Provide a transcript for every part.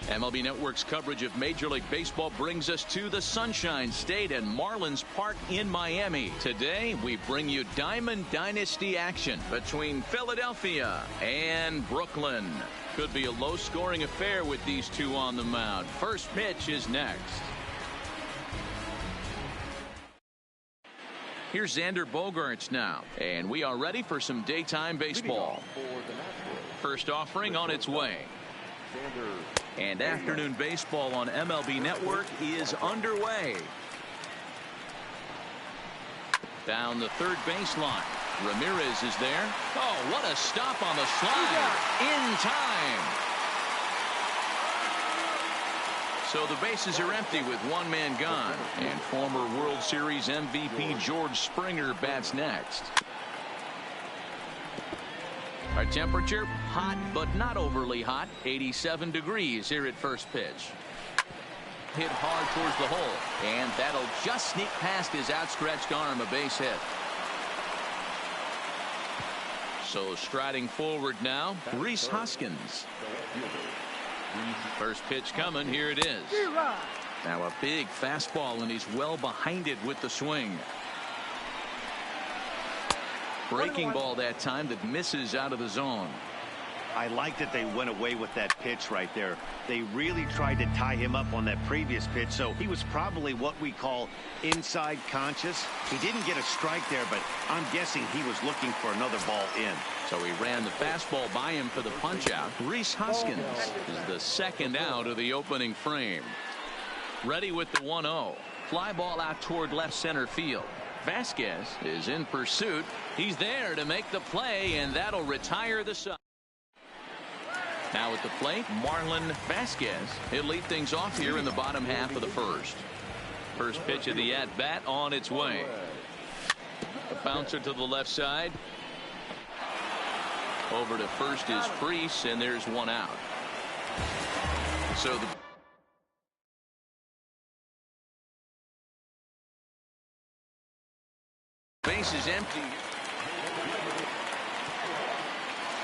MLB Network's coverage of Major League Baseball brings us to the Sunshine State and Marlins Park in Miami. Today, we bring you Diamond Dynasty action between Philadelphia and Brooklyn. Could be a low-scoring affair with these two on the mound. First pitch is next. Here's Xander Bogaerts now, and we are ready for some daytime baseball. First offering on its way. And afternoon baseball on MLB Network is underway. Down the third baseline. Ramirez is there. Oh, what a stop on the slide. In time. So the bases are empty with one man gone. And former World Series MVP George Springer bats next. Our temperature, hot but not overly hot, 87 degrees here at first pitch. Hit hard towards the hole, and that'll just sneak past his outstretched arm, a base hit. So striding forward now, Rhys Hoskins. First pitch coming, here it is. Now a big fastball, and he's well behind it with the swing. Breaking ball that time that misses out of the zone. I like that they went away with that pitch right there. They really tried to tie him up on that previous pitch, so he was probably what we call inside conscious. He didn't get a strike there, but I'm guessing he was looking for another ball in. So he ran the fastball by him for the punch out. Rhys Hoskins is the second out of the opening frame. Ready with the 1-0. Fly ball out toward left center field. Vasquez is in pursuit. He's there to make the play, and that'll retire the side. Now at the plate, Marlon Vasquez. He'll lead things off here in the bottom half of the first. First pitch of the at-bat on its way. A bouncer to the left side. Over to first is Freese, and there's one out. So the base is empty.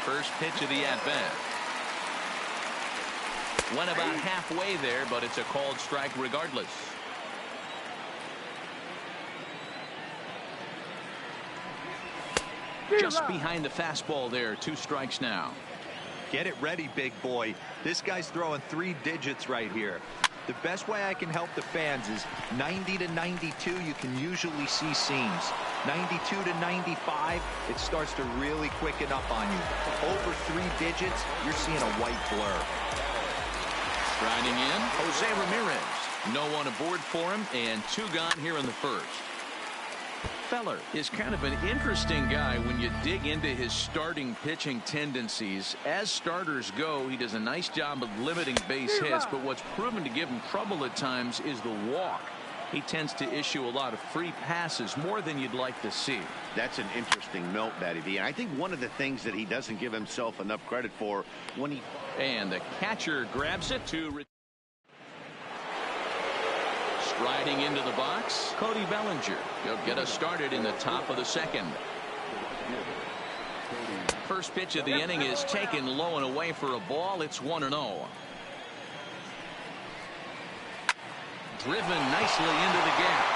First pitch of the at-bat. Went about halfway there, but it's a called strike regardless. Just behind the fastball there. 2 strikes now. Get it ready, big boy. This guy's throwing 3 digits right here. The best way I can help the fans is 90 to 92, you can usually see seams. 92 to 95, it starts to really quicken up on you. Over 3 digits, you're seeing a white blur. Striding in, Jose Ramirez. No one aboard for him, and 2 gone here in the first. Feller is kind of an interesting guy when you dig into his starting pitching tendencies. As starters go, he does a nice job of limiting base hits, but what's proven to give him trouble at times is the walk. He tends to issue a lot of free passes, more than you'd like to see. That's an interesting note, Matty V. And I think one of the things that he doesn't give himself enough credit for when he... And the catcher grabs it to... Striding into the box, Cody Bellinger. He'll get us started in the top of the second. First pitch of the inning is taken low and away for a ball. It's 1-0. Driven nicely into the gap.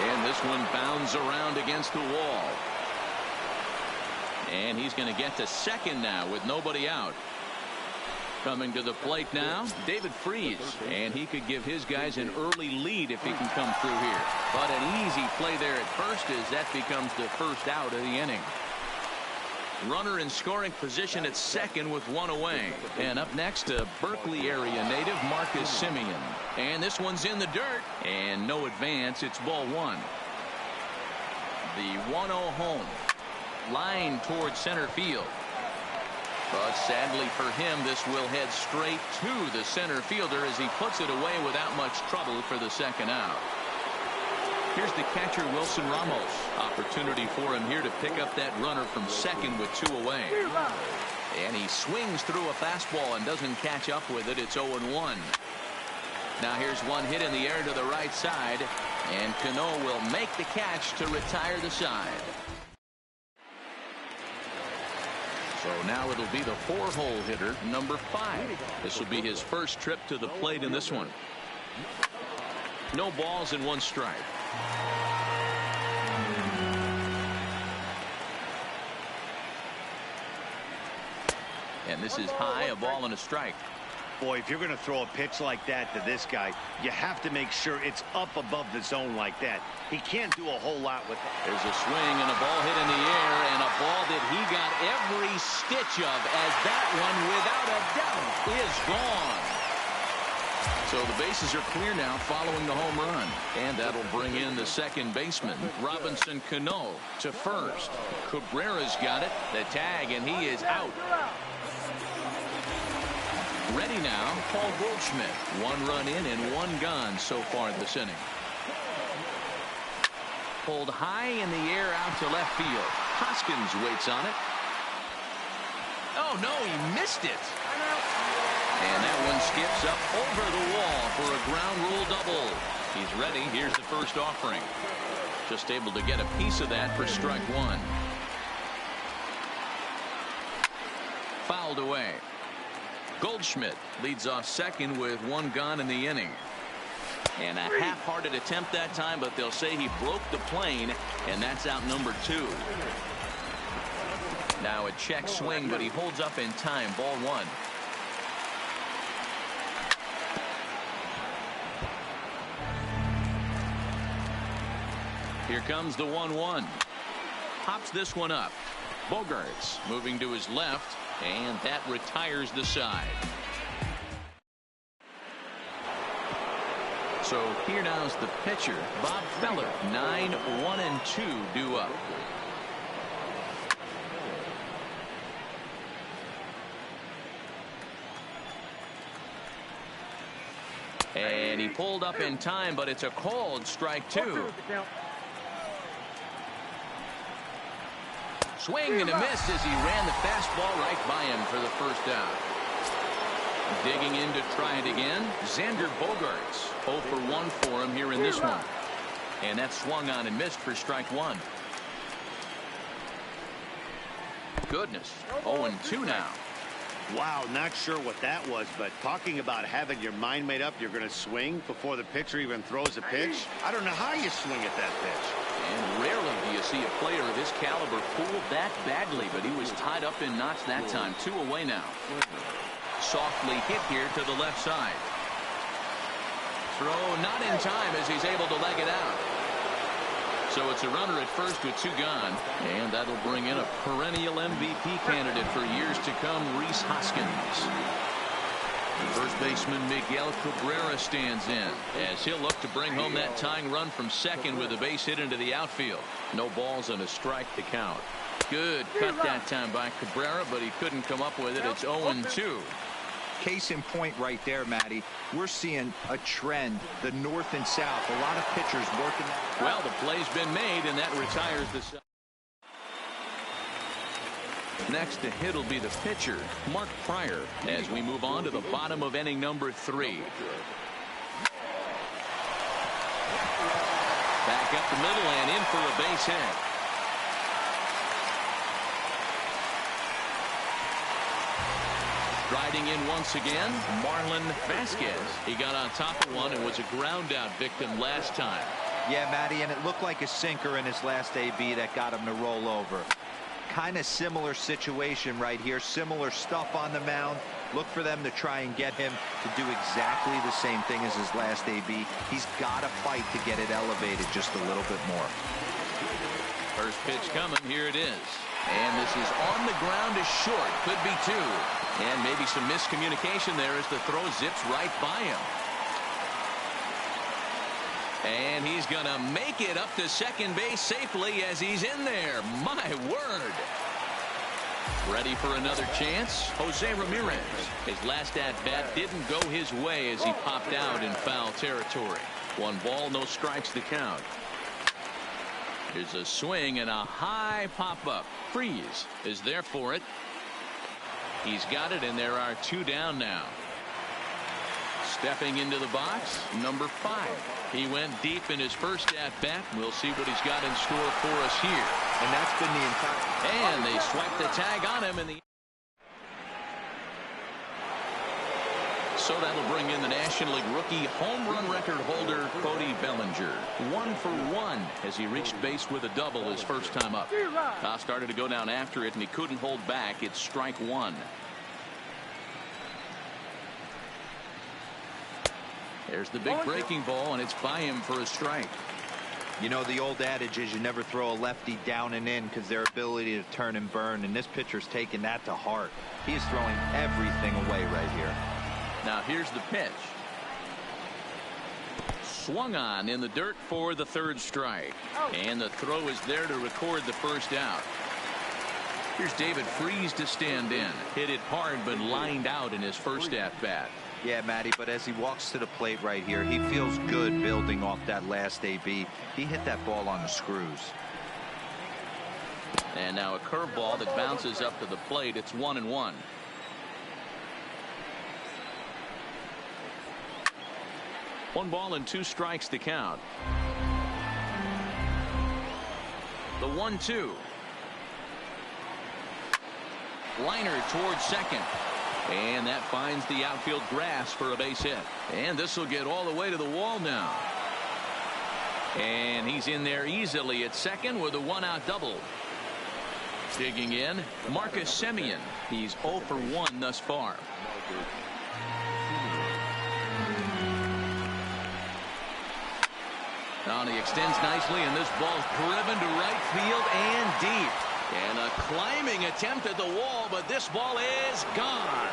And this one bounds around against the wall. And he's going to get to second now with nobody out. Coming to the plate now, David Freese, and he could give his guys an early lead if he can come through here. But an easy play there at first as that becomes the first out of the inning. Runner in scoring position at second with 1 away. And up next, a Berkeley area native, Marcus Semien. And this one's in the dirt, and no advance. It's ball 1. The 1-0 home. Line towards center field. But sadly for him, this will head straight to the center fielder as he puts it away without much trouble for the second out. Here's the catcher, Wilson Ramos. Opportunity for him here to pick up that runner from second with 2 away. And he swings through a fastball and doesn't catch up with it. It's 0-1. Now here's one hit in the air to the right side, and Cano will make the catch to retire the side. So now it'll be the 4-hole hitter, number 5. This will be his first trip to the plate in this one. No balls and 1 strike. And this is high, a ball and a strike. Boy, if you're going to throw a pitch like that to this guy, you have to make sure it's up above the zone like that. He can't do a whole lot with it. There's a swing and a ball hit in the air, and a ball that he got every stitch of, as that one, without a doubt, is gone. So the bases are clear now following the home run. And that'll bring in the second baseman, Robinson Cano, to first. Cabrera's got it, the tag, and he is out. Ready now, Paul Goldschmidt. 1 run in and 1 gone so far this inning. Pulled high in the air out to left field. Hoskins waits on it. Oh, no, he missed it. And that one skips up over the wall for a ground rule double. He's ready. Here's the first offering. Just able to get a piece of that for strike 1. Fouled away. Goldschmidt leads off second with 1 gone in the inning. And a half-hearted attempt that time, but they'll say he broke the plane, and that's out number 2. Now a check swing, but he holds up in time. Ball 1. Here comes the 1-1. Hops this one up. Bogarts moving to his left, and that retires the side. So here now's the pitcher, Bob Feller. 9-1-2 due up. And he pulled up in time, but it's a called strike 2. Swing and a miss as he ran the fastball right by him for the first out. Digging in to try it again, Xander Bogaerts. 0 for 1 for him here in this one. And that swung on and missed for strike 1. Goodness, 0-2 now. Wow, not sure what that was, but talking about having your mind made up, you're going to swing before the pitcher even throws a pitch. I don't know how you swing at that pitch. And rarely do you see a player of his caliber fooled that badly, but he was tied up in knots that time. 2 away now. Softly hit here to the left side. Throw not in time as he's able to leg it out. So it's a runner at first with 2 gone. And that'll bring in a perennial MVP candidate for years to come, Rhys Hoskins. First baseman Miguel Cabrera stands in as he'll look to bring home that tying run from second with a base hit into the outfield. No balls and a strike to count. Good cut that time by Cabrera, but he couldn't come up with it. It's 0-2. Case in point right there, Matty. We're seeing a trend, the north and south. A lot of pitchers working that. Well, the play's been made, and that retires the side. Next to hit will be the pitcher, Mark Pryor, as we move on to the bottom of inning number 3. Back up the middle and in for a base hit. Striding in once again, Marlon Vasquez. He got on top of one and was a ground out victim last time. Yeah, Matty, and it looked like a sinker in his last AB that got him to roll over. Kind of similar situation right here. Similar stuff on the mound. Look for them to try and get him to do exactly the same thing as his last AB. He's got to fight to get it elevated just a little bit more. First pitch coming. Here it is. And this is on the ground is short. Could be 2. And maybe some miscommunication there as the throw zips right by him. And he's going to make it up to second base safely as he's in there. My word. Ready for another chance? Jose Ramirez. His last at-bat didn't go his way as he popped out in foul territory. 1 ball, no strikes to count. Here's a swing and a high pop-up. Freeze is there for it. He's got it, and there are 2 down now. Stepping into the box, number 5. He went deep in his first at-bat. We'll see what he's got in store for us here. And that's been the entire... And they swipe the tag on him in the... So that'll bring in the National League rookie home run record holder Cody Bellinger. 1 for 1 as he reached base with a double his first time up. Started to go down after it and he couldn't hold back. It's strike 1. There's the big breaking ball and it's by him for a strike. You know, the old adage is you never throw a lefty down and in because their ability to turn and burn, and this pitcher's taking that to heart. He is throwing everything away right here. Now here's the pitch. Swung on in the dirt for the 3rd strike. And the throw is there to record the first out. Here's David Freese to stand in. Hit it hard but lined out in his first at-bat. Yeah, Matty, but as he walks to the plate right here, he feels good building off that last AB. He hit that ball on the screws. And now a curveball that bounces up to the plate. It's 1-1. One ball and 2 strikes to count. The 1-2. Liner towards second. And that finds the outfield grass for a base hit. And this will get all the way to the wall now. And he's in there easily at second with a 1-out double. Digging in, Marcus Semien. He's 0 for 1 thus far. Now he extends nicely, and this ball's driven to right field and deep. And a climbing attempt at the wall, but this ball is gone.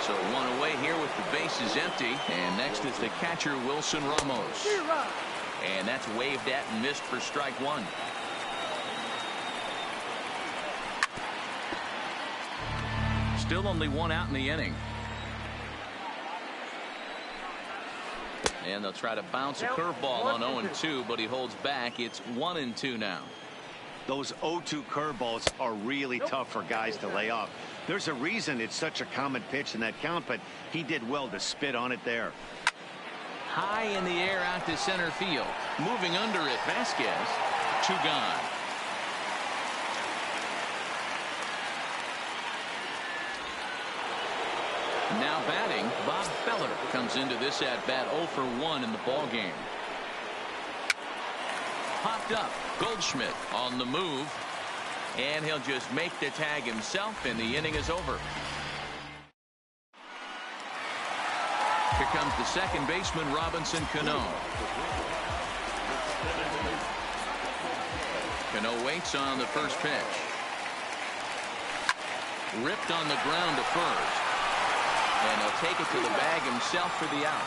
So 1 away here with the bases empty. And next is the catcher, Wilson Ramos. And that's waved at and missed for strike 1. Still only 1 out in the inning. And they'll try to bounce a curveball on 0-2, but he holds back. It's 1-2 now. Those 0-2 curveballs are really tough for guys to lay off. There's a reason it's such a common pitch in that count, but he did well to spit on it there. High in the air out to center field. Moving under it, Vasquez. 2 gone. Now batting, Bob Feller comes into this at bat 0 for 1 in the ball game. Popped up, Goldschmidt on the move, and he'll just make the tag himself, and the inning is over. Here comes the second baseman, Robinson Cano. Cano waits on the first pitch. Ripped on the ground to first. And he'll take it to the bag himself for the out.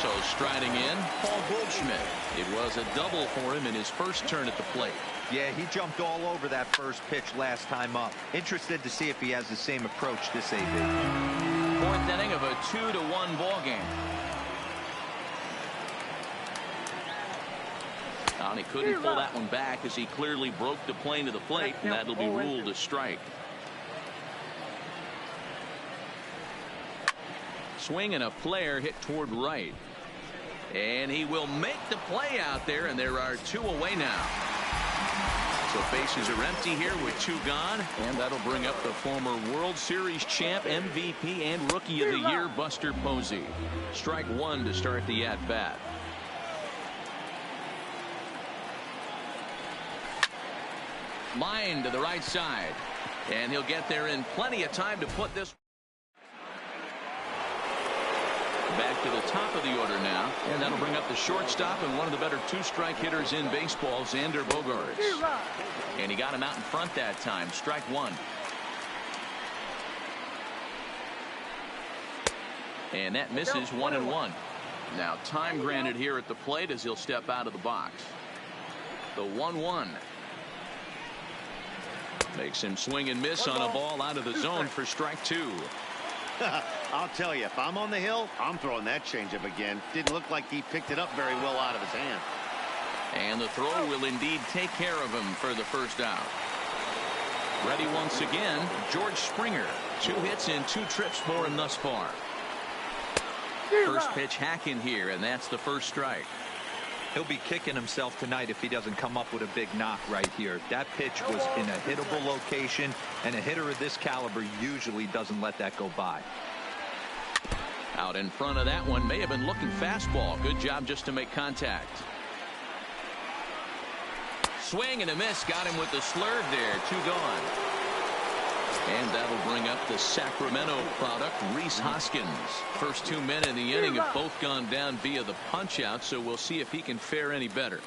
So striding in, Paul Goldschmidt. It was a double for him in his first turn at the plate. Yeah, he jumped all over that first pitch last time up. Interested to see if he has the same approach this AB. 4th inning of a 2-1 ball game. And he couldn't pull that one back as he clearly broke the plane to the plate, and that'll be ruled a strike. Swing and a flare hit toward right. And he will make the play out there, and there are 2 away now. So bases are empty here with 2 gone, and that'll bring up the former World Series champ, MVP, and Rookie of the Year, Buster Posey. Strike 1 to start the at-bat. Line to the right side, and he'll get there in plenty of time to put this. Back to the top of the order now, and that'll bring up the shortstop and one of the better 2-strike hitters in baseball, Xander Bogaerts. And he got him out in front that time. Strike 1. And that misses 1-1. Now time granted here at the plate as he'll step out of the box. The 1-1. Makes him swing and miss on a ball out of the zone for strike 2. I'll tell you, if I'm on the hill, I'm throwing that changeup again. Didn't look like he picked it up very well out of his hand. And the throw will indeed take care of him for the first out. Ready once again, George Springer. 2 hits and 2 trips for him thus far. First pitch hacking here, and that's the first strike. He'll be kicking himself tonight if he doesn't come up with a big knock right here. That pitch was in a hittable location, and a hitter of this caliber usually doesn't let that go by. Out in front of that one, may have been looking fastball. Good job just to make contact. Swing and a miss. Got him with the slurve there. 2 gone. And that'll bring up the Sacramento product, Rhys Hoskins. First 2 men in the inning have both gone down via the punch out, so we'll see if he can fare any better.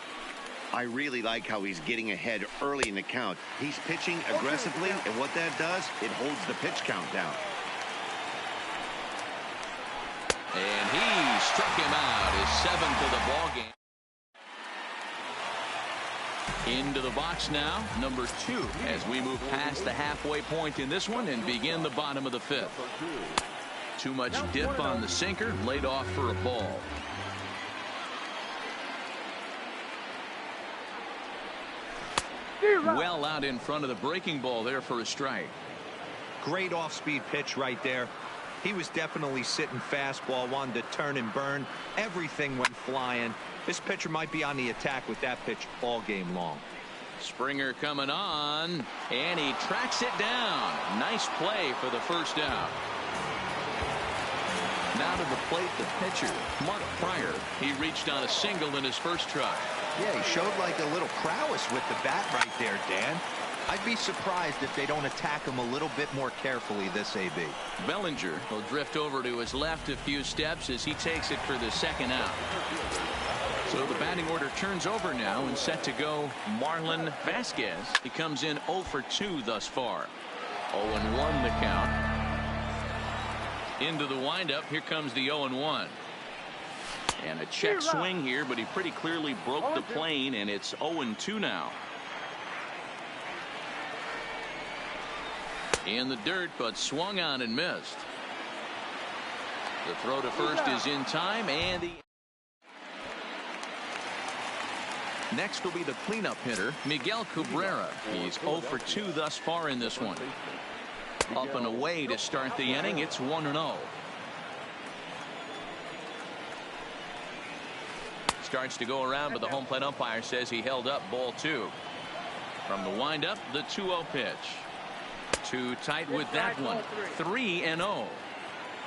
I really like how he's getting ahead early in the count. He's pitching aggressively, and what that does, it holds the pitch count down. And he struck him out. His 7th of the ball game. Into the box now, number 2, as we move past the halfway point in this one and begin the bottom of the 5th. Too much dip on the sinker, laid off for a ball. Well out in front of the breaking ball there for a strike. Great off-speed pitch right there. He was definitely sitting fastball, wanted to turn and burn. Everything went flying. This pitcher might be on the attack with that pitch all game long. Springer coming on, and he tracks it down. Nice play for the first out. Now to the plate, the pitcher, Mark Pryor. He reached on a single in his first try. Yeah, he showed like a little prowess with the bat right there, Dan. I'd be surprised if they don't attack him a little bit more carefully this AB. Bellinger will drift over to his left a few steps as he takes it for the second out. So the batting order turns over now and set to go Marlon Vasquez. He comes in 0 for 2 thus far. 0-1 the count. Into the windup. Here comes the 0-1. And a check swing here, but he pretty clearly broke the plane, and it's 0-2 now. In the dirt, but swung on and missed. The throw to first is in time, and the next will be the cleanup hitter, Miguel Cabrera. He's 0 for 2 thus far in this one. Up and away to start the inning. It's 1-0. Starts to go around, but the home plate umpire says he held up, ball 2. From the windup, the 2-0 pitch. Too tight with that one. 3-0.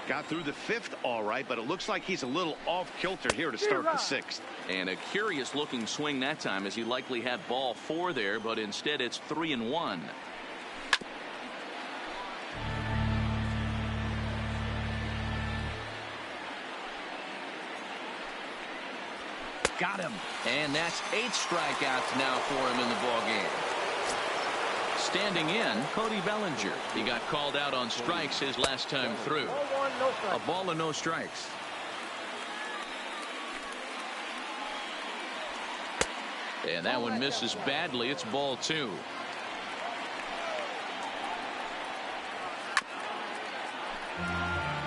Got through the 5th all right, but it looks like he's a little off kilter here to start the 6th. And a curious looking swing that time, as he likely had ball 4 there, but instead it's 3-1. Got him. And that's 8 strikeouts now for him in the ball game. Standing in, Cody Bellinger. He got called out on strikes his last time through. A ball and no strikes. And that one misses badly. It's ball 2.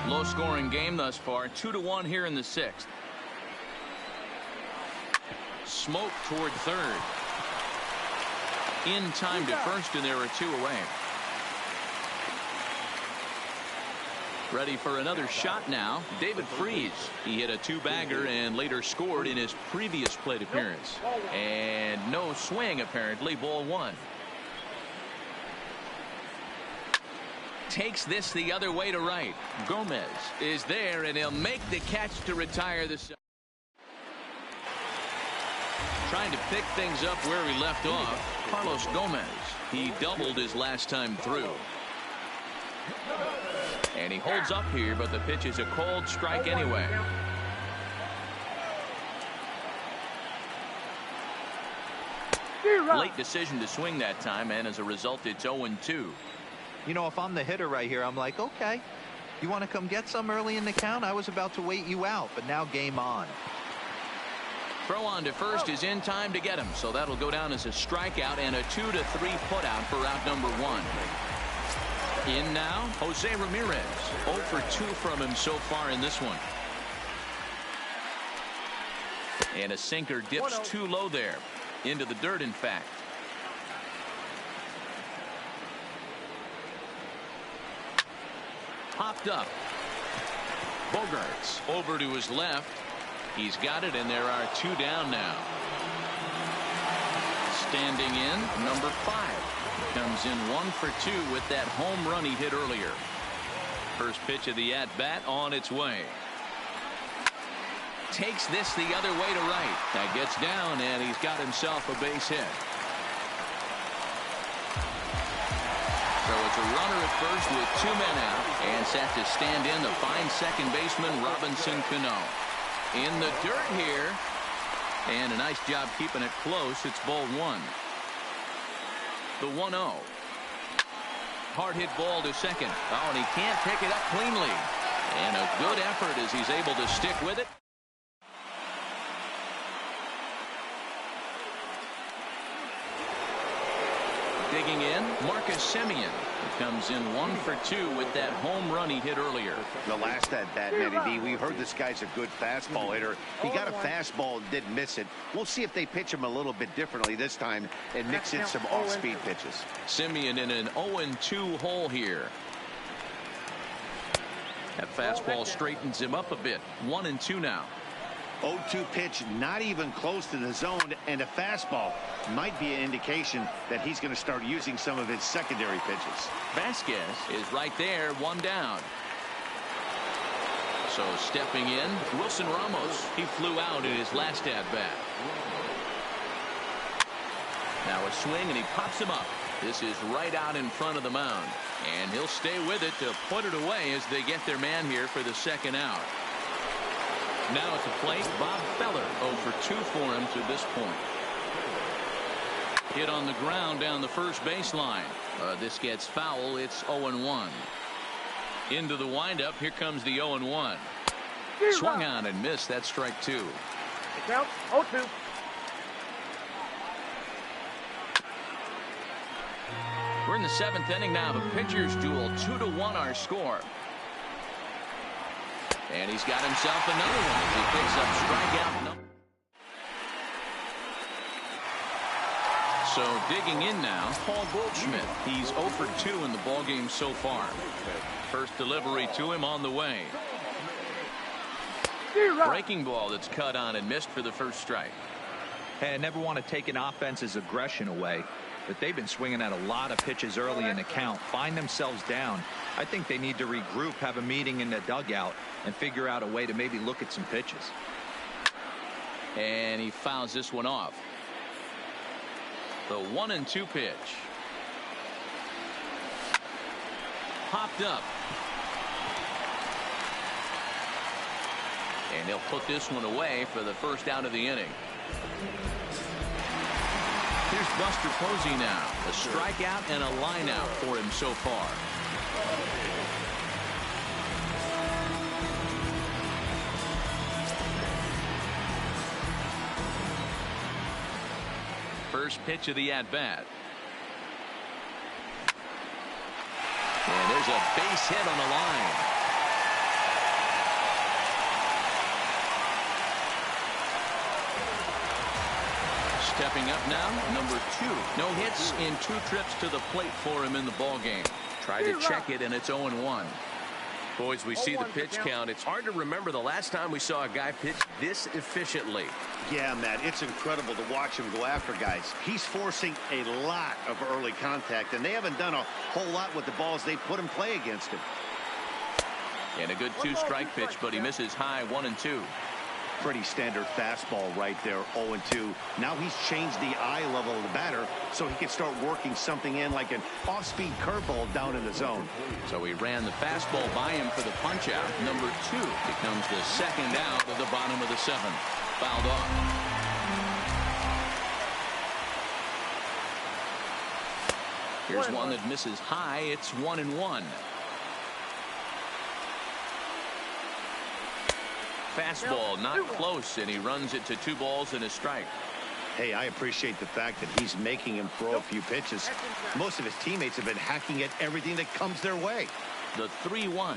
Low scoring game thus far. 2-1 here in the 6th. Smoke toward third. In time to first, and there are 2 away. Ready for another shot now, David Freese. He hit a 2-bagger and later scored in his previous plate appearance. And no swing, apparently. Ball 1. Takes this the other way to right. Gomez is there, and he'll make the catch to retire this. Trying to pick things up where he left off, Carlos Gomez. He doubled his last time through. And he holds up here, but the pitch is a cold strike anyway. Late decision to swing that time, and as a result, it's 0-2. You know, if I'm the hitter right here, I'm like, okay, you want to come get some early in the count? I was about to wait you out, but now game on. Throw on to first is in time to get him, so that'll go down as a strikeout and a 2-3 putout for out number 1. In now, Jose Ramirez. 0 for 2 from him so far in this one. And a sinker dips too low there. Into the dirt, in fact. Popped up. Bogarts over to his left. He's got it, and there are 2 down now. Standing in, number 5. Comes in 1 for 2 with that home run he hit earlier. First pitch of the at-bat on its way. Takes this the other way to right. That gets down, and he's got himself a base hit. So it's a runner at first with 2 men out, and set to stand in the fine second baseman Robinson Cano. In the dirt here, and a nice job keeping it close. It's ball 1. The 1-0. Hard hit ball to second. Oh, and he can't pick it up cleanly. And a good effort as he's able to stick with it. Digging in, Marcus Semien comes in 1 for 2 with that home run he hit earlier. The last at-bat, Matty D, we heard this guy's a good fastball hitter. He got a fastball and didn't miss it. We'll see if they pitch him a little bit differently this time and mix in some off-speed pitches. Semien in an 0-2 hole here. That fastball straightens him up a bit. 1-2 now. 0-2 pitch, not even close to the zone, and a fastball might be an indication that he's going to start using some of his secondary pitches. Vasquez is right there, 1 down. So stepping in, Wilson Ramos. He flew out in his last at-bat. Now a swing, and he pops him up. This is right out in front of the mound, and he'll stay with it to put it away as they get their man here for the second out. Now at the plate, Bob Feller, 0 for 2 for him to this point. Hit on the ground down the first baseline. This gets foul. It's 0-1. Into the windup. Here comes the 0-1. Swung on and missed. That's strike 2. It counts 0-2. We're in the 7th inning now. The pitcher's duel. 2-1 our score. And he's got himself another one as he picks up strikeout number. So digging in now, Paul Goldschmidt. He's 0 for 2 in the ballgame so far. First delivery to him on the way. Breaking ball that's cut on and missed for the first strike. Hey, I never want to take an offense's aggression away, but they've been swinging at a lot of pitches early in the count, find themselves down. I think they need to regroup, have a meeting in the dugout, and figure out a way to maybe look at some pitches. And he fouls this one off. The 1-2 pitch. Popped up. And he'll put this one away for the first out of the inning. Here's Buster Posey now. A strikeout and a line out for him so far. First pitch of the at-bat. And there's a base hit on the line. Stepping up now, number 2. No hits in 2 trips to the plate for him in the ballgame. Tried to check it, and it's 0-1. Boys, we see the pitch count. It's hard to remember the last time we saw a guy pitch this efficiently. Yeah, Matt, it's incredible to watch him go after guys. He's forcing a lot of early contact, and they haven't done a whole lot with the balls they put in play against him. And a good 2-strike pitch, but he misses high 1-2. Pretty standard fastball right there, 0-2. Now he's changed the eye level of the batter so he can start working something in like an off-speed curveball down in the zone. So he ran the fastball by him for the punch-out. Number 2 becomes the second out of the bottom of the 7th. Fouled off. Here's one that misses high. It's 1-1. Fastball not close, and he runs it to 2 balls and a strike. Hey, I appreciate the fact that he's making him throw a few pitches. Most of his teammates have been hacking at everything that comes their way. The 3-1.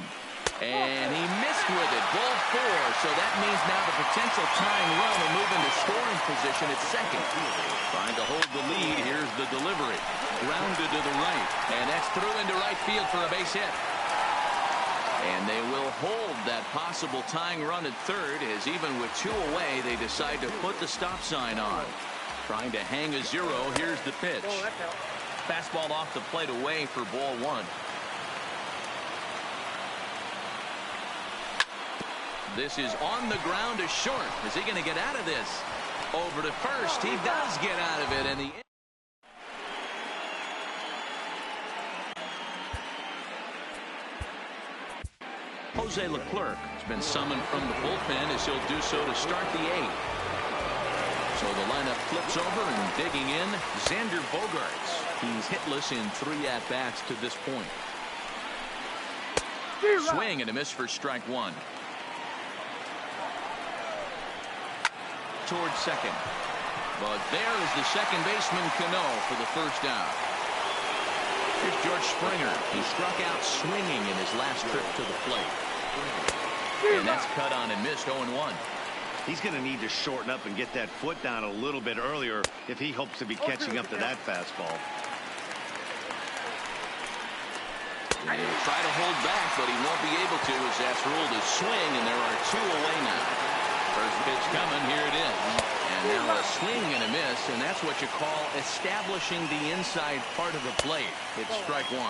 And he missed with it. Ball 4. So that means now the potential tying run will move into scoring position at second. Trying to hold the lead. Here's the delivery. Grounded to the right. And that's through into right field for a base hit. And they will hold that possible tying run at third, as even with 2 away, they decide to put the stop sign on. Trying to hang a 0. Here's the pitch. Fastball off the plate away for ball 1. This is on the ground to short. Is he going to get out of this? Over to first. He does get out of it. And the Jose Leclerc has been summoned from the bullpen, as he'll do so to start the 8th. So the lineup flips over, and digging in, Xander Bogaerts. He's hitless in 3 at-bats to this point. Swing and a miss for strike 1. Towards second. But there is the second baseman, Cano, for the first out. Here's George Springer. He struck out swinging in his last trip to the plate. And that's cut on and missed. 0-1. He's going to need to shorten up and get that foot down a little bit earlier if he hopes to be catching up to that fastball. He'll try to hold back, but he won't be able to, as that's ruled a swing, and there are 2 away now. First pitch coming. Here it is. And now a swing and a miss, and that's what you call establishing the inside part of the plate. It's strike 1.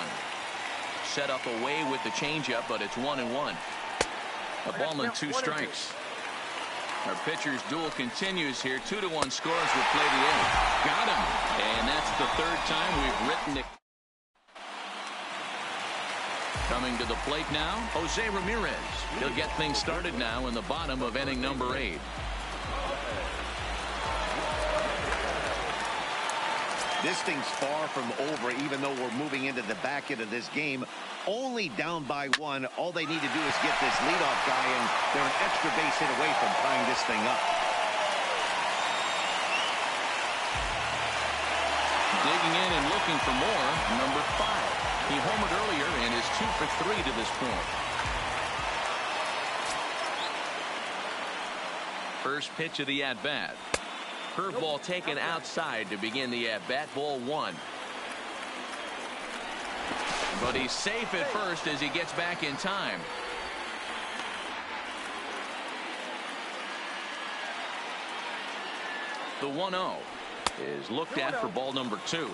Set up away with the changeup, but it's 1-1. A ball and 2 strikes. Our pitcher's duel continues here. 2-1 scores with play the 8th. Got him. And that's the 3rd time we've written it. Coming to the plate now, Jose Ramirez. He'll get things started now in the bottom of inning number 8. This thing's far from over, even though we're moving into the back end of this game. Only down by 1. All they need to do is get this leadoff guy, and they're an extra base hit away from tying this thing up. Digging in and looking for more, number 5. He homered earlier and is 2 for 3 to this point. First pitch of the at-bat. Curveball taken outside to begin the at-bat. Ball 1. But he's safe at first as he gets back in time. The 1-0 is looked at for ball number 2.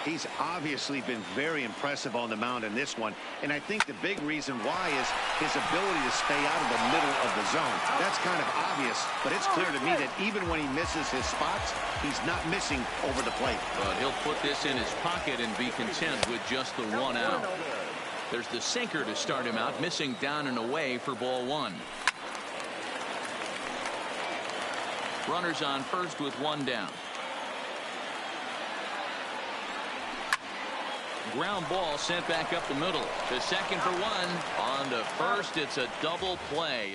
He's obviously been very impressive on the mound in this one, and I think the big reason why is his ability to stay out of the middle of the zone. That's kind of obvious, but it's clear to me that even when he misses his spots, he's not missing over the plate. But he'll put this in his pocket and be content with just the 1 out. There's the sinker to start him out, missing down and away for ball 1. Runners on first with 1 down. Ground ball sent back up the middle. To second for 1. On to first. It's a double play.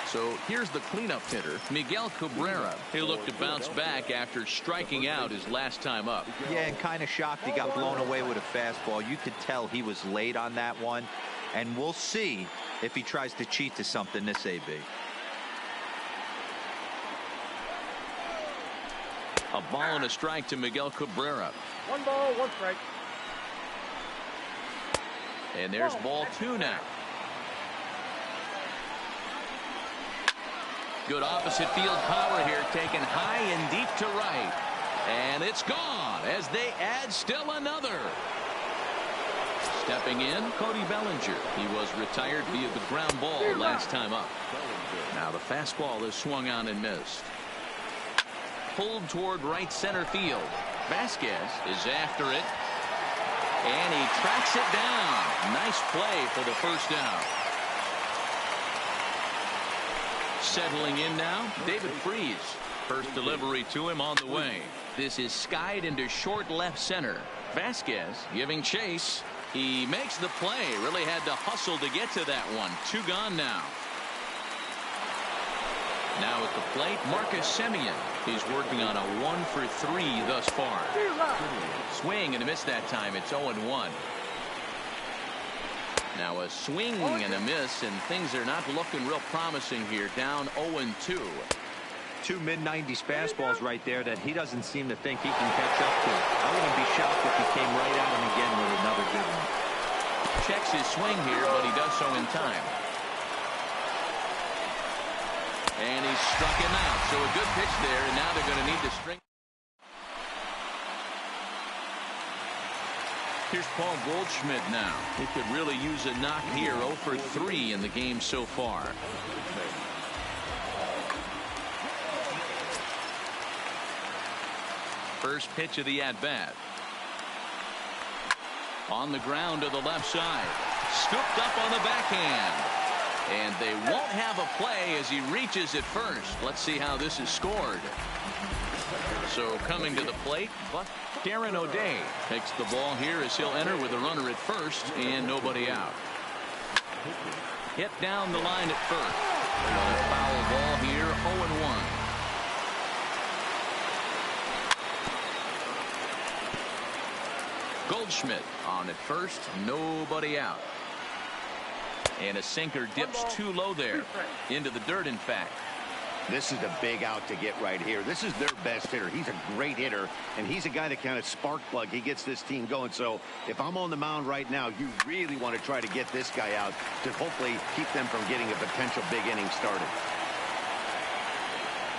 So here's the cleanup hitter, Miguel Cabrera. He looked to bounce back after striking out his last time up. Yeah, and kind of shocked he got blown away with a fastball. You could tell he was late on that one. And we'll see if he tries to cheat to something this AB. A ball and a strike to Miguel Cabrera. 1 ball, 1 strike. And there's ball 2 now. Good opposite field power here, taken high and deep to right. And it's gone as they add still another. Stepping in, Cody Bellinger. He was retired via the ground ball last time up. Now the fastball is swung on and missed. Pulled toward right center field. Vasquez is after it. And he tracks it down. Nice play for the first down. Settling in now, David Freese. First delivery to him on the way. This is skied into short left center. Vasquez giving chase. He makes the play. Really had to hustle to get to that one. 2 gone now. Now at the plate, Marcus Semien. He's working on a 1 for 3 thus far. Swing and a miss that time. It's 0-1. Now a swing and a miss, and things are not looking real promising here. Down 0-2. 2 mid-90s fastballs right there that he doesn't seem to think he can catch up to. I wouldn't be shocked if he came right at him again with another good one. Checks his swing here, but he does so in time. And he struck him out. So a good pitch there, and now they're going to need to string. Here's Paul Goldschmidt now. He could really use a knock here. 0 for 3 in the game so far. First pitch of the at-bat. On the ground to the left side. Scooped up on the backhand. And they won't have a play as he reaches at first. Let's see how this is scored. So coming to the plate, but Darren O'Day takes the ball here as he'll enter with a runner at first and nobody out. Hit down the line at first. Another foul ball here, 0-1. Goldschmidt on at first, nobody out. And a sinker dips too low there. Into the dirt, in fact. This is a big out to get right here. This is their best hitter. He's a great hitter, and he's a guy that kind of spark plug. He gets this team going. So if I'm on the mound right now, you really want to try to get this guy out to hopefully keep them from getting a potential big inning started.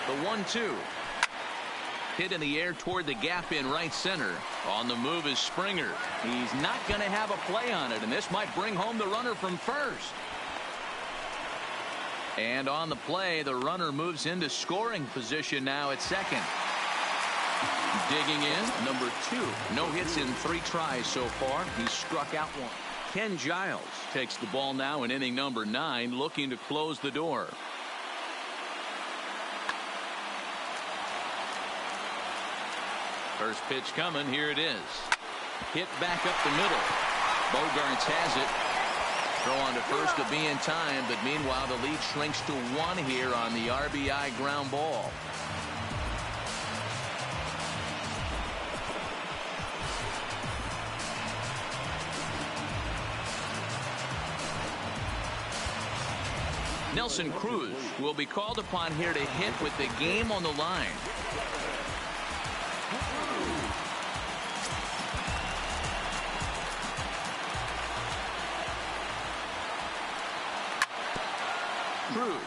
The 1-2. Hit in the air toward the gap in right center. On the move is Springer. He's not going to have a play on it, and this might bring home the runner from first. And on the play, the runner moves into scoring position now at second. Digging in, number 2. No hits in 3 tries so far. He's struck out 1. Ken Giles takes the ball now in inning number 9, looking to close the door. First pitch coming. Here it is. Hit back up the middle. Bogarts has it. Throw on to first to be in time, but meanwhile the lead shrinks to 1 here on the RBI ground ball. Nelson Cruz will be called upon here to hit with the game on the line. Cruz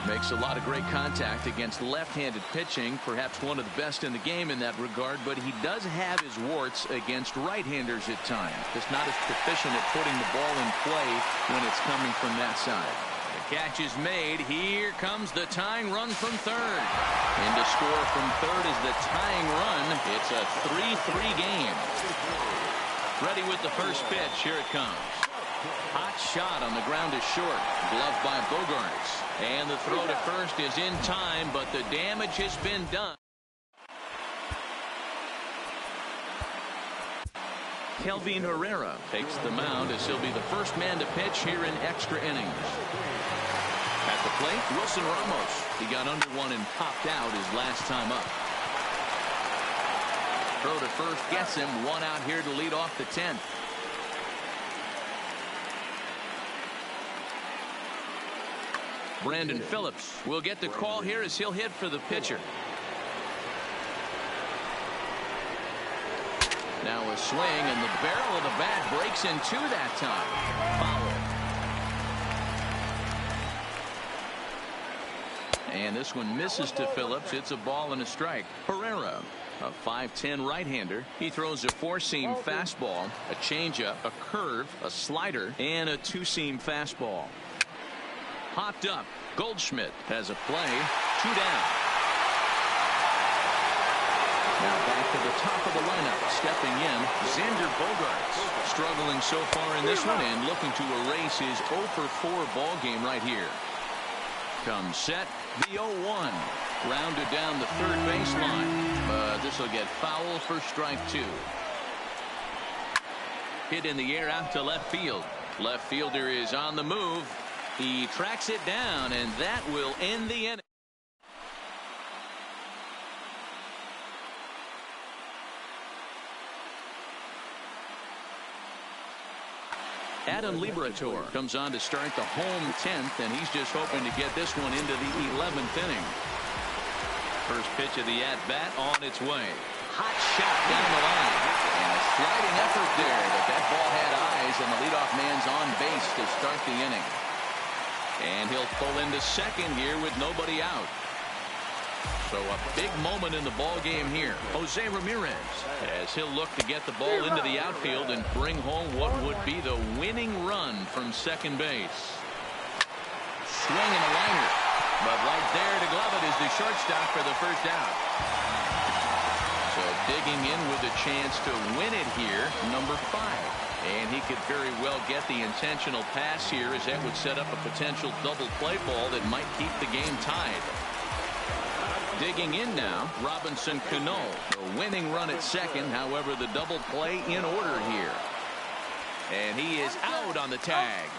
makes a lot of great contact against left-handed pitching, perhaps one of the best in the game in that regard, but he does have his warts against right-handers at times. Just not as proficient at putting the ball in play when it's coming from that side. The catch is made. Here comes the tying run from third. And to score from third is the tying run. It's a 3-3 game. Ready with the first pitch. Here it comes. Hot shot on the ground is short. Gloved by Bogarts. And the throw to first is in time, but the damage has been done. Kelvin Herrera takes the mound as he'll be the first man to pitch here in extra innings. At the plate, Wilson Ramos. He got under one and popped out his last time up. Throw to first gets him. 1 out here to lead off the 10th. Brandon Phillips will get the call here as he'll hit for the pitcher. Now a swing, and the barrel of the bat breaks in 2 that time. Foul. And this one misses to Phillips. It's a ball and a strike. Herrera, a 5'10" right-hander. He throws a 4-seam fastball, a changeup, a curve, a slider, and a 2-seam fastball. Popped up. Goldschmidt has a play. 2 down. Now back to the top of the lineup. Stepping in, Xander Bogarts. Struggling so far in this one and looking to erase his 0 for 4 ball game right here. Comes set. The 0-1. Rounded down the third baseline. But this will get foul for strike 2. Hit in the air out to left field. Left fielder is on the move. He tracks it down, and that will end the inning. Adam Liberatore comes on to start the home 10th, and he's just hoping to get this one into the 11th inning. First pitch of the at-bat on its way. Hot shot down the line. And a sliding effort there, but that ball had eyes, and the leadoff man's on base to start the inning. And he'll pull into second here with nobody out. So a big moment in the ball game here. Jose Ramirez, as he'll look to get the ball into the outfield and bring home what would be the winning run from second base. Swing and a liner, but right there to glove it is the shortstop for the first out. So digging in with a chance to win it here, number 5. And he could very well get the intentional pass here, as that would set up a potential double play ball that might keep the game tied. Digging in now, Robinson Cano. The winning run at second, however, the double play in order here. And he is out on the tag.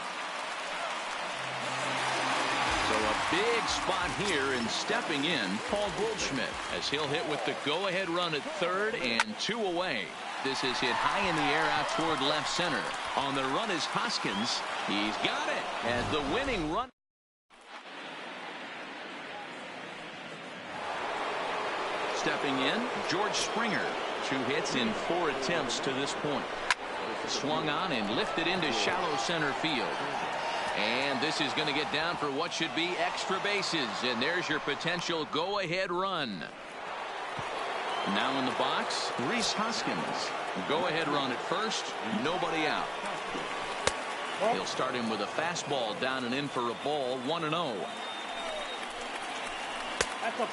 So a big spot here, and stepping in, Paul Goldschmidt, as he'll hit with the go-ahead run at third and 2 away. This is hit high in the air out toward left center. On the run is Hoskins. He's got it as the winning run. Stepping in, George Springer. 2 hits in 4 attempts to this point. Swung on and lifted into shallow center field. And this is going to get down for what should be extra bases. And there's your potential go-ahead run. Now in the box, Rhys Hoskins. Go-ahead run at first, nobody out. He'll start him with a fastball down and in for a ball, 1-0.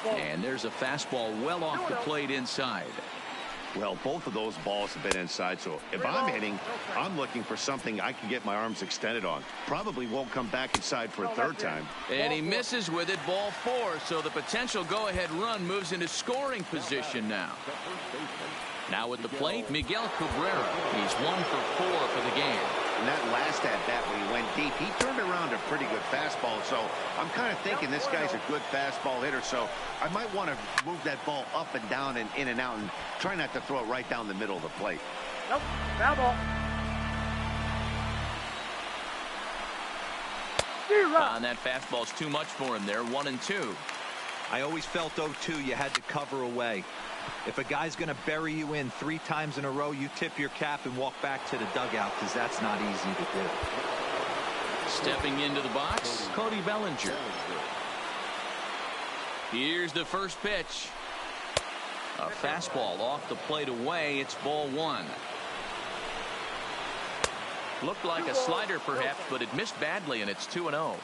And there's a fastball well off the plate inside. Well, both of those balls have been inside, so if I'm hitting, I'm looking for something I can get my arms extended on. Probably won't come back inside for a third time. And he misses with it, ball 4, so the potential go-ahead run moves into scoring position now. Now at the plate, Miguel Cabrera. He's 1 for 4 for the game. And that last at-bat when he went deep, he turned around a pretty good fastball. So I'm kind of thinking this guy's a good fastball hitter. So I might want to move that ball up and down and in and out and try not to throw it right down the middle of the plate. Nope, foul ball. And that fastball's too much for him there, 1-2. I always felt 0-2 you had to cover away. If a guy's going to bury you in 3 times in a row, you tip your cap and walk back to the dugout, because that's not easy to do. Stepping into the box, Cody Bellinger. Here's the first pitch. A fastball off the plate away. It's ball 1. Looked like a slider perhaps, but it missed badly, and it's 2-0.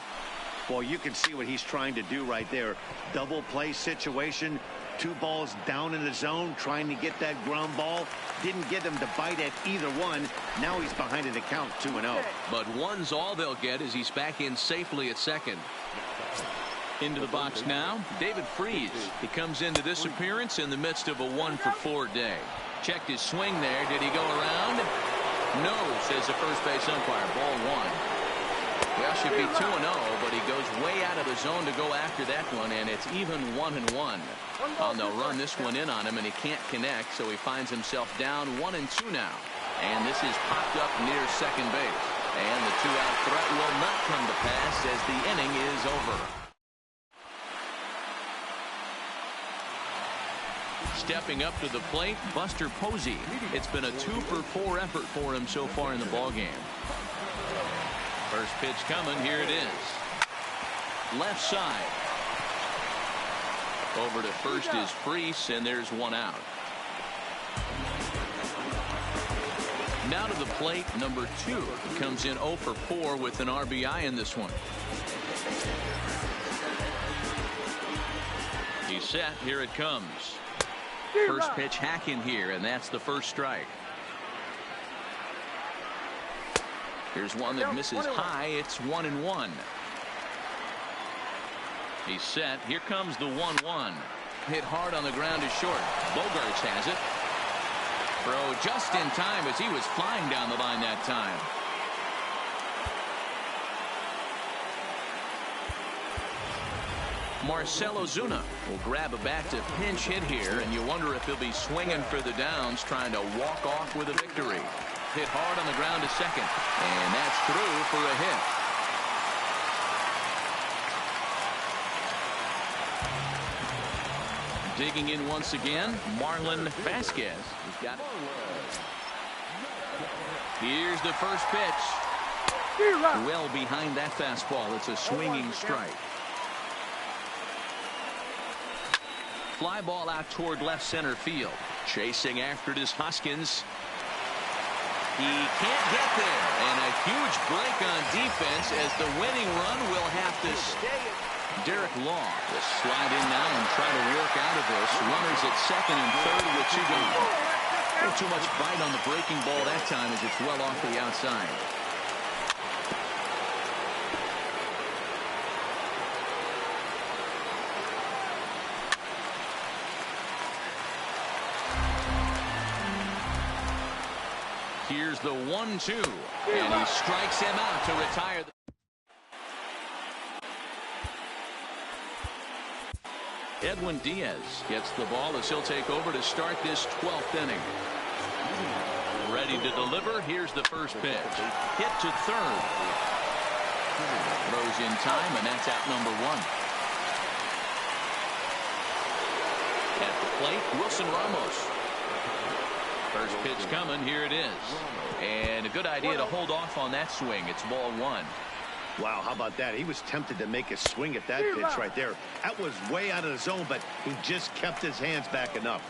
Well, you can see what he's trying to do right there. Double play situation. 2 balls down in the zone, trying to get that ground ball. Didn't get him to bite at either one. Now he's behind in the count, 2-0. But 1's all they'll get as he's back in safely at second. Into the box now, David Freese. He comes into this appearance in the midst of a 1 for 4 day. Checked his swing there. Did he go around? No, says the first base umpire. Ball 1. Well, should be 2-0, but he goes way out of the zone to go after that one, and it's even 1-1. Oh, they'll run this one in on him, and he can't connect, so he finds himself down 1-2 now. And this is popped up near second base. And the 2-out threat will not come to pass as the inning is over. Stepping up to the plate, Buster Posey. It's been a 2 for 4 effort for him so far in the ballgame. First pitch coming. Here it is. Left side. Over to first is Freese, and there's 1 out. Now to the plate, number 2. Comes in 0 for 4 with an RBI in this one. He's set. Here it comes. First pitch hack in here, and that's the first strike. Here's one that misses high. It's 1-1. He's set. Here comes the 1-1. Hit hard on the ground is short. Bogarts has it. Throw just in time as he was flying down the line that time. Marcell Ozuna will grab a bat to pinch hit here, and you wonder if he'll be swinging for the downs, trying to walk off with a victory. Hit hard on the ground to second, and that's through for a hit. Digging in once again, Marlon Vasquez. He's got it. Here's the first pitch. Well behind that fastball. It's a swinging strike. Fly ball out toward left center field. Chasing after it is Hoskins. He can't get there. And a huge break on defense as the winning run will have to stay. Derek Law will slide in now and try to work out of this. Runners at second and third with two gone. Not too much bite on the breaking ball that time as it's well off the outside. Here's the 1-2, and he strikes him out to retire. Edwin Diaz gets the ball as he'll take over to start this 12th inning. Ready to deliver. Here's the first pitch. Hit to third. Throws in time, and that's out number one. At the plate, Wilson Ramos. First pitch coming. Here it is. And a good idea to hold off on that swing. It's ball one. Wow, how about that? He was tempted to make a swing at that pitch right there. That was way out of the zone, but he just kept his hands back enough.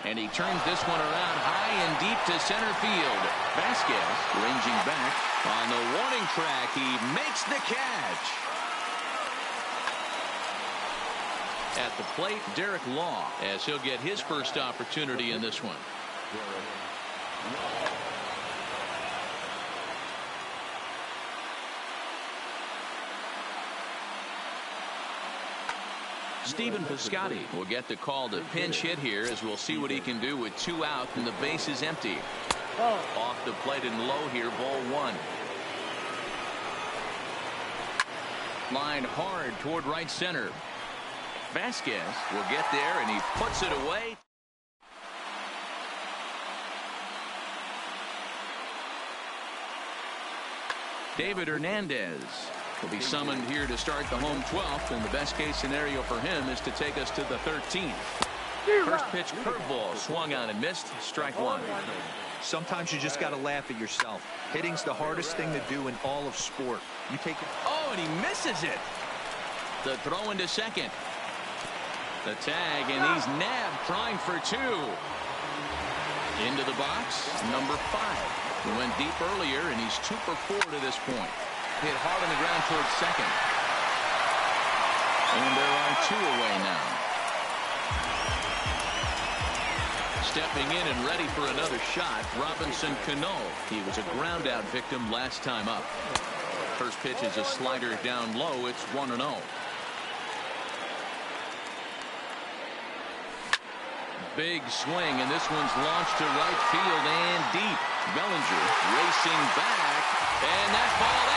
And he turns this one around high and deep to center field. Vasquez ranging back on the warning track. He makes the catch. At the plate, Derek Law, as he'll get his first opportunity in this one. Stephen Piscotty will get the call to pinch hit here as we'll see what he can do with two out and the base is empty. Off the plate and low here, ball one. Line hard toward right center. Vasquez will get there and he puts it away. David Hernandez will be summoned here to start the home 12th, and the best case scenario for him is to take us to the 13th. First pitch curveball swung on and missed. Strike one. Sometimes you just got to laugh at yourself. Hitting's the hardest thing to do in all of sport. You take it. Oh, and he misses it. The throw into second. The tag, and he's nabbed, trying for two. Into the box, number 5. He went deep earlier, and he's 2 for 4 to this point. Hit hard on the ground towards second. And they're on 2 away now. Stepping in and ready for another shot, Robinson Cano. He was a ground out victim last time up. First pitch is a slider down low. It's 1-0. Big swing, and this one's launched to right field and deep. Bellinger racing back, and that ball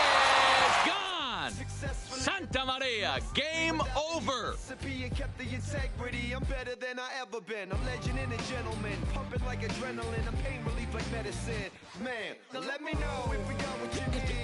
is gone. Santa Maria, game over. Kept the integrity. I'm better than I ever been. I'm legend and a gentleman, pumping like adrenaline. I'm pain relief like medicine. Man, now let me know if we got what you need.